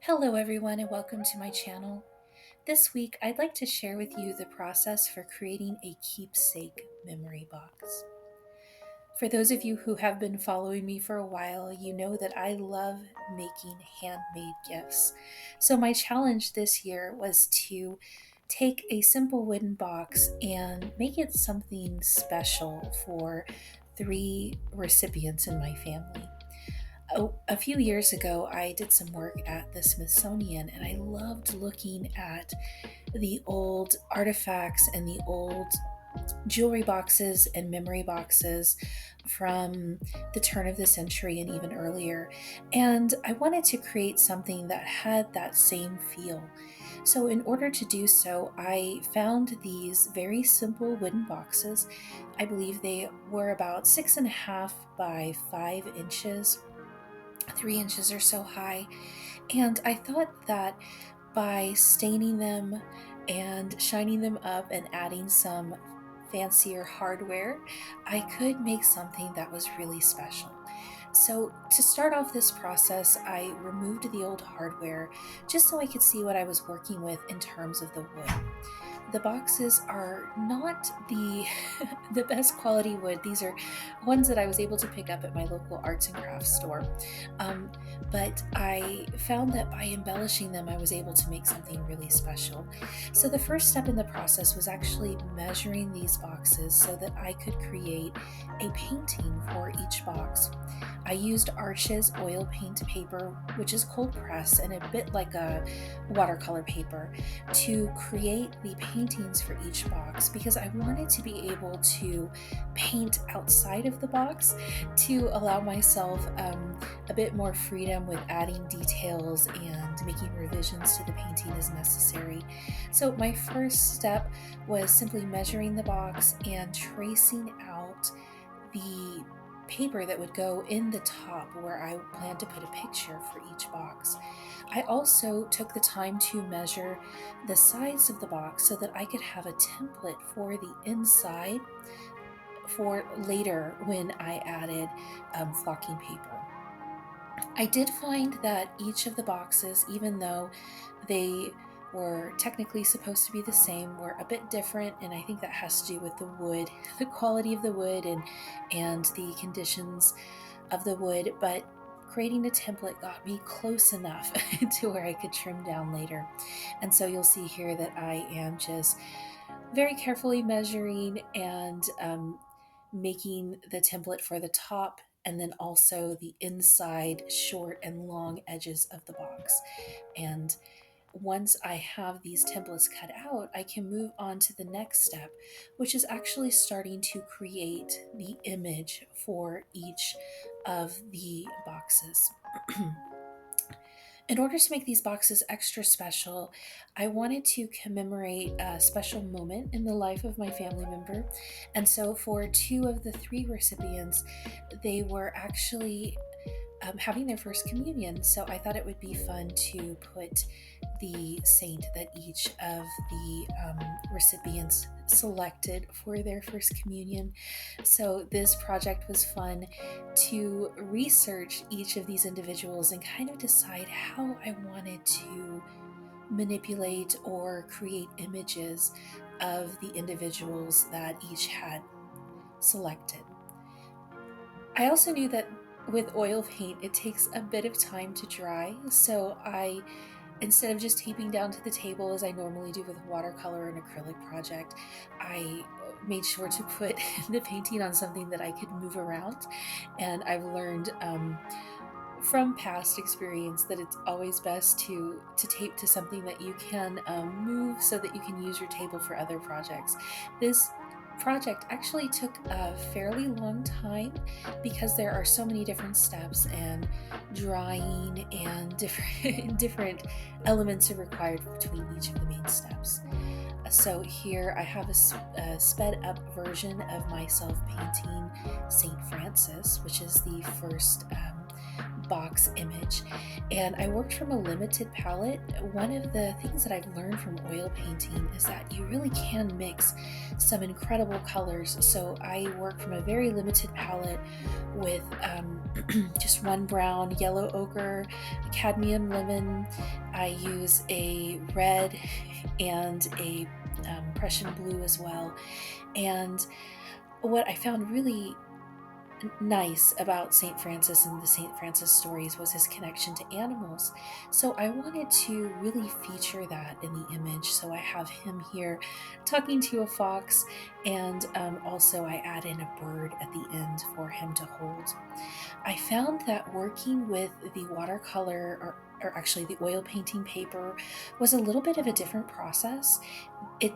Hello everyone and welcome to my channel. This week I'd like to share with you the process for creating a keepsake memory box. For those of you who have been following me for a while, you know that I love making handmade gifts. So my challenge this year was to take a simple wooden box and make it something special for three recipients in my family. A few years ago, I did some work at the Smithsonian and I loved looking at the old artifacts and the old jewelry boxes and memory boxes from the turn of the century and even earlier. And I wanted to create something that had that same feel. So, in order to do so, I found these very simple wooden boxes. I believe they were about 6.5 by 5 inches, 3 inches or so high. And I thought that by staining them and shining them up and adding some fancier hardware, I could make something that was really special. So, to start off this process, I removed the old hardware just so I could see what I was working with in terms of the wood. The boxes are not the the best quality wood. These are ones that I was able to pick up at my local arts and crafts store. Um, but I found that by embellishing them, I was able to make something really special. So the first step in the process was actually measuring these boxes so that I could create a painting for each box. I used Arches oil paint paper, which is cold press and a bit like a watercolor paper, to create the paintings for each box because I wanted to be able to paint outside of the box to allow myself a bit more freedom with adding details and making revisions to the painting as necessary. So my first step was simply measuring the box and tracing out the paper that would go in the top where I planned to put a picture for each box. I also took the time to measure the sides of the box so that I could have a template for the inside for later when I added flocking paper. I did find that each of the boxes, even though they were technically supposed to be the same, were a bit different, and I think that has to do with the wood, the quality of the wood, and the conditions of the wood. But creating a template got me close enough to where I could trim down later. And so you'll see here that I am just very carefully measuring and making the template for the top and then also the inside short and long edges of the box. And once I have these templates cut out, I can move on to the next step, which is actually starting to create the image for each of the boxes. In order to make these boxes extra special, I wanted to commemorate a special moment in the life of my family member. And so for two of the three recipients, they were actually having their first communion. So I thought it would be fun to put the saint that each of the recipients selected for their first communion. So this project was fun to research each of these individuals and kind of decide how I wanted to manipulate or create images of the individuals that each had selected. I also knew that with oil paint, it takes a bit of time to dry, so instead of just taping down to the table as I normally do with watercolor and acrylic project, I made sure to put the painting on something that I could move around. And I've learned from past experience that it's always best to tape to something that you can move so that you can use your table for other projects. This project actually took a fairly long time because there are so many different steps and drying and different elements are required between each of the main steps. So here I have a sped up version of myself painting Saint Francis, which is the first box image, and I worked from a limited palette. One of the things that I've learned from oil painting is that you really can mix some incredible colors. So I work from a very limited palette with just one brown, yellow ochre, cadmium lemon. I use a red and a Prussian blue as well. And what I found really nice about St. Francis and the St. Francis stories was his connection to animals. So I wanted to really feature that in the image. So I have him here talking to a fox, and also I add in a bird at the end for him to hold. I found that working with the watercolor, or actually the oil painting paper, was a little bit of a different process. The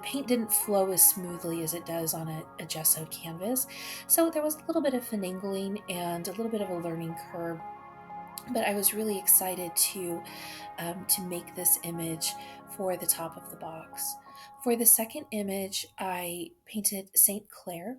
paint didn't flow as smoothly as it does on a gessoed canvas, so there was a little bit of finagling and a little bit of a learning curve. But I was really excited to make this image for the top of the box. For the second image, I painted St. Clare,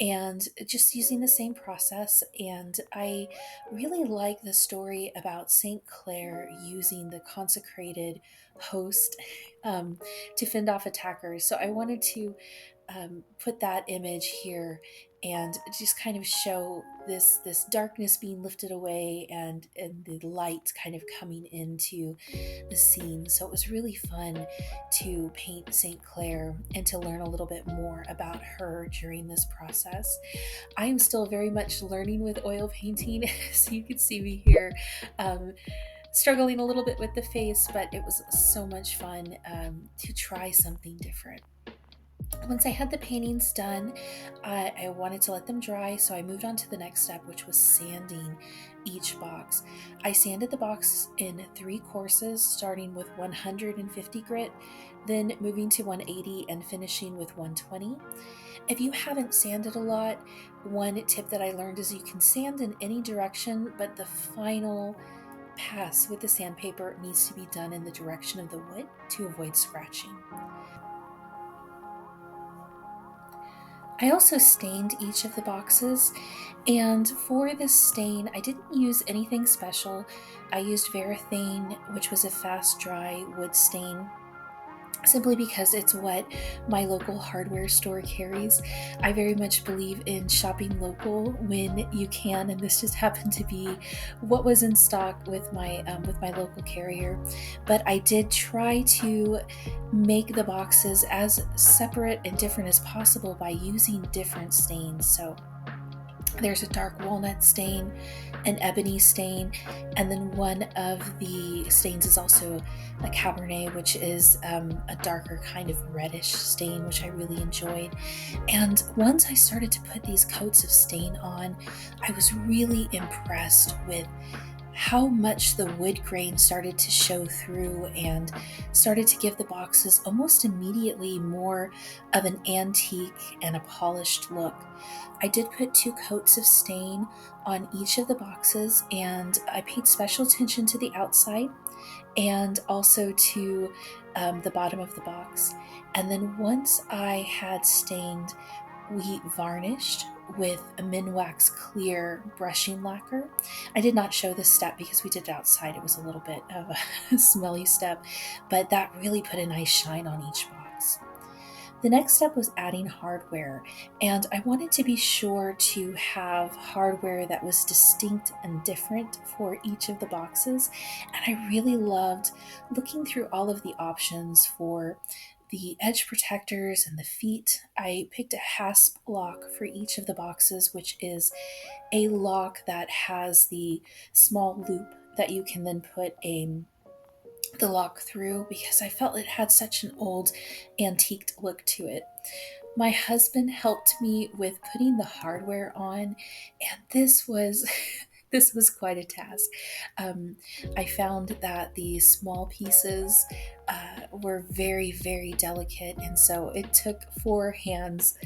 and just using the same process. And I really like the story about St. Clare using the consecrated host to fend off attackers. So I wanted to put that image here and just kind of show this darkness being lifted away, and the light kind of coming into the scene. So it was really fun to paint St. Clare and to learn a little bit more about her during this process. I am still very much learning with oil painting, so you can see me here struggling a little bit with the face, but it was so much fun to try something different. Once I had the paintings done, I wanted to let them dry, so I moved on to the next step, which was sanding each box. I sanded the box in 3 courses, starting with 150 grit, then moving to 180 and finishing with 120. If you haven't sanded a lot, one tip that I learned is you can sand in any direction, but the final pass with the sandpaper needs to be done in the direction of the wood to avoid scratching. I also stained each of the boxes, and for this stain, I didn't use anything special. I used Varathane, which was a fast dry wood stain, simply because it's what my local hardware store carries. I very much believe in shopping local when you can, and this just happened to be what was in stock with my local carrier. But I did try to make the boxes as separate and different as possible by using different stains. So there's a dark walnut stain, an ebony stain, and then one of the stains is also a Cabernet, which is a darker kind of reddish stain, which I really enjoyed. And once I started to put these coats of stain on, I was really impressed with how much the wood grain started to show through and started to give the boxes almost immediately more of an antique and a polished look. I did put 2 coats of stain on each of the boxes, and I paid special attention to the outside and also to the bottom of the box. And then once I had stained, we varnished with a Minwax clear brushing lacquer. I did not show this step because we did it outside. It was a little bit of a smelly step, but that really put a nice shine on each box. The next step was adding hardware, and I wanted to be sure to have hardware that was distinct and different for each of the boxes, and I really loved looking through all of the options for the edge protectors and the feet. I picked a hasp lock for each of the boxes, which is a lock that has the small loop that you can then put the lock through, because I felt it had such an old antiqued look to it. My husband helped me with putting the hardware on, and this was this was quite a task. I found that the small pieces were very, very delicate, and so it took 4 hands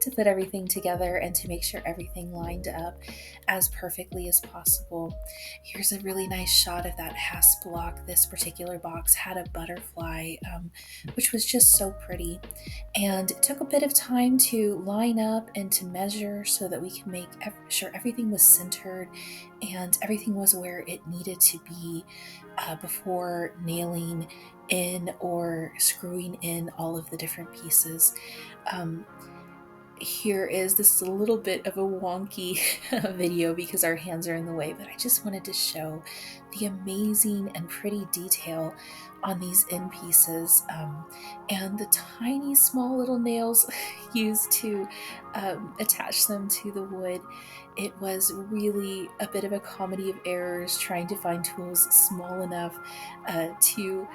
to put everything together and to make sure everything lined up as perfectly as possible. Here's a really nice shot of that hasp block. This particular box had a butterfly, which was just so pretty. And it took a bit of time to line up and to measure so that we can make sure everything was centered and everything was where it needed to be before nailing in or screwing in all of the different pieces. This is a little bit of a wonky video because our hands are in the way, but I just wanted to show the amazing and pretty detail on these end pieces, and the tiny small little nails used to attach them to the wood. It was really a bit of a comedy of errors trying to find tools small enough to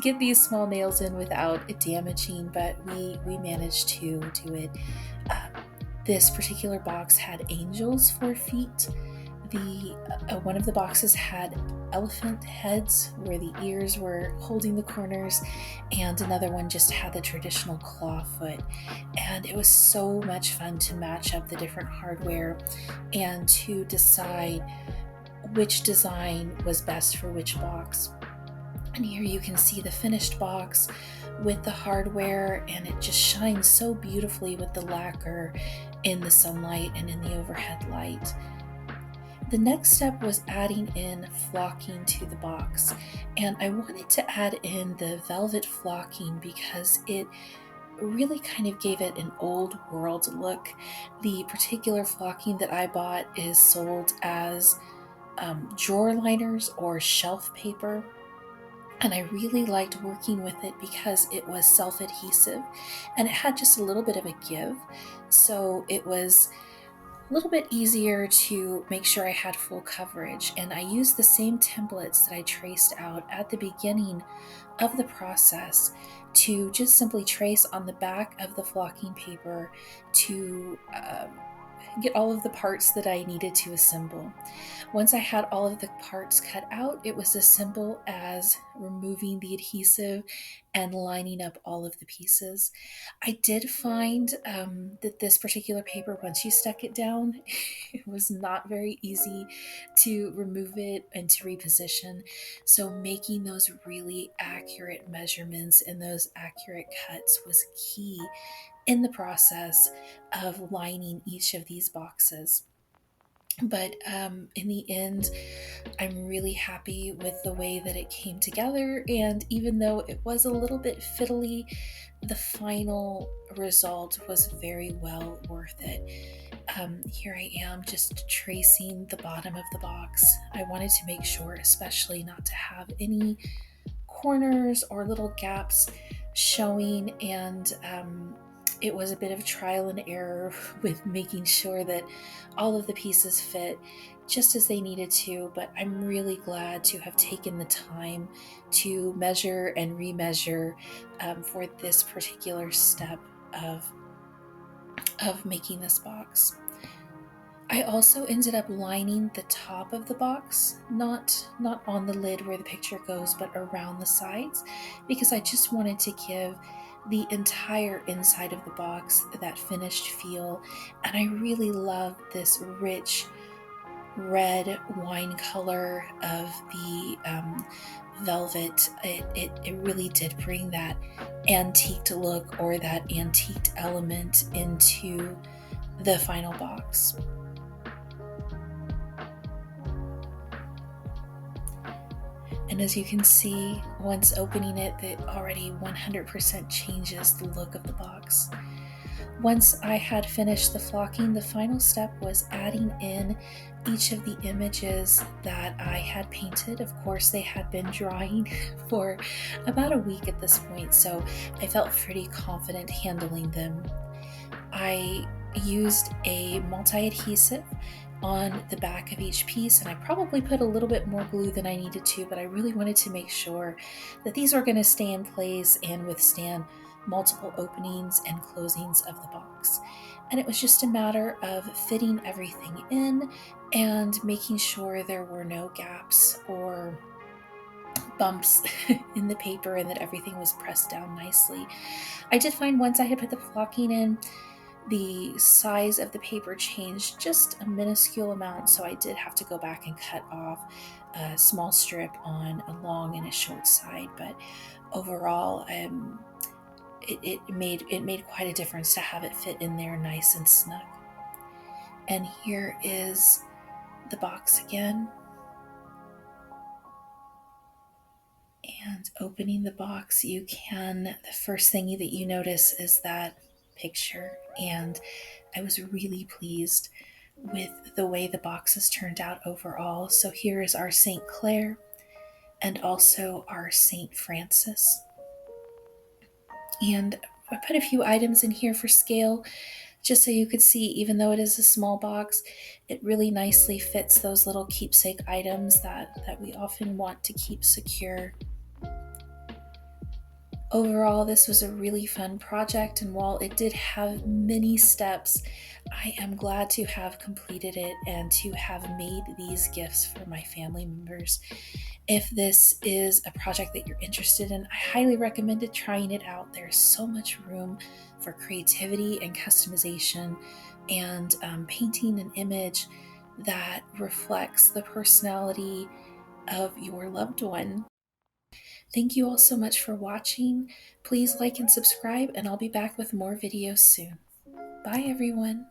get these small nails in without it damaging, but we managed to do it. This particular box had angels for feet. One of the boxes had elephant heads where the ears were holding the corners, and another one just had the traditional claw foot. And it was so much fun to match up the different hardware and to decide which design was best for which box. And here you can see the finished box with the hardware, and it just shines so beautifully with the lacquer in the sunlight and in the overhead light. The next step was adding in flocking to the box, and I wanted to add in the velvet flocking because it really kind of gave it an old world look. The particular flocking that I bought is sold as drawer liners or shelf paper. And I really liked working with it because it was self-adhesive and it had just a little bit of a give. So it was a little bit easier to make sure I had full coverage. And I used the same templates that I traced out at the beginning of the process to just simply trace on the back of the flocking paper to get all of the parts that I needed to assemble. Once I had all of the parts cut out, it was as simple as removing the adhesive and lining up all of the pieces. I did find that this particular paper, once you stuck it down, it was not very easy to remove it and to reposition. So making those really accurate measurements and those accurate cuts was key in the process of lining each of these boxes. But in the end, I'm really happy with the way that it came together. And even though it was a little bit fiddly, the final result was very well worth it. Here I am just tracing the bottom of the box. I wanted to make sure, especially not to have any corners or little gaps showing, and it was a bit of trial and error with making sure that all of the pieces fit just as they needed to, but I'm really glad to have taken the time to measure and remeasure for this particular step of making this box. I also ended up lining the top of the box, not on the lid where the picture goes, but around the sides, because I just wanted to give the entire inside of the box that finished feel. And I really love this rich red wine color of the velvet. It really did bring that antiqued look or that antiqued element into the final box. And as you can see, once opening it, it already 100% changes the look of the box. Once I had finished the flocking, the final step was adding in each of the images that I had painted. Of course, they had been drying for about a week at this point, so I felt pretty confident handling them. I used a multi-adhesive on the back of each piece, and I probably put a little bit more glue than I needed to, but I really wanted to make sure that these were going to stay in place and withstand multiple openings and closings of the box. And it was just a matter of fitting everything in and making sure there were no gaps or bumps in the paper and that everything was pressed down nicely. I did find once I had put the flocking in, the size of the paper changed just a minuscule amount, so I did have to go back and cut off a small strip on a long and a short side. But overall, it made quite a difference to have it fit in there nice and snug. And here is the box again. And opening the box, the first thing that you notice is that picture. And I was really pleased with the way the boxes turned out overall. So here is our St. Clare and also our St. Francis. And I put a few items in here for scale, just so you could see, even though it is a small box, it really nicely fits those little keepsake items that we often want to keep secure. Overall, this was a really fun project, and while it did have many steps, I am glad to have completed it and to have made these gifts for my family members. If this is a project that you're interested in, I highly recommend trying it out. There's so much room for creativity and customization, and painting an image that reflects the personality of your loved one. Thank you all so much for watching. Please like and subscribe, and I'll be back with more videos soon. Bye, everyone.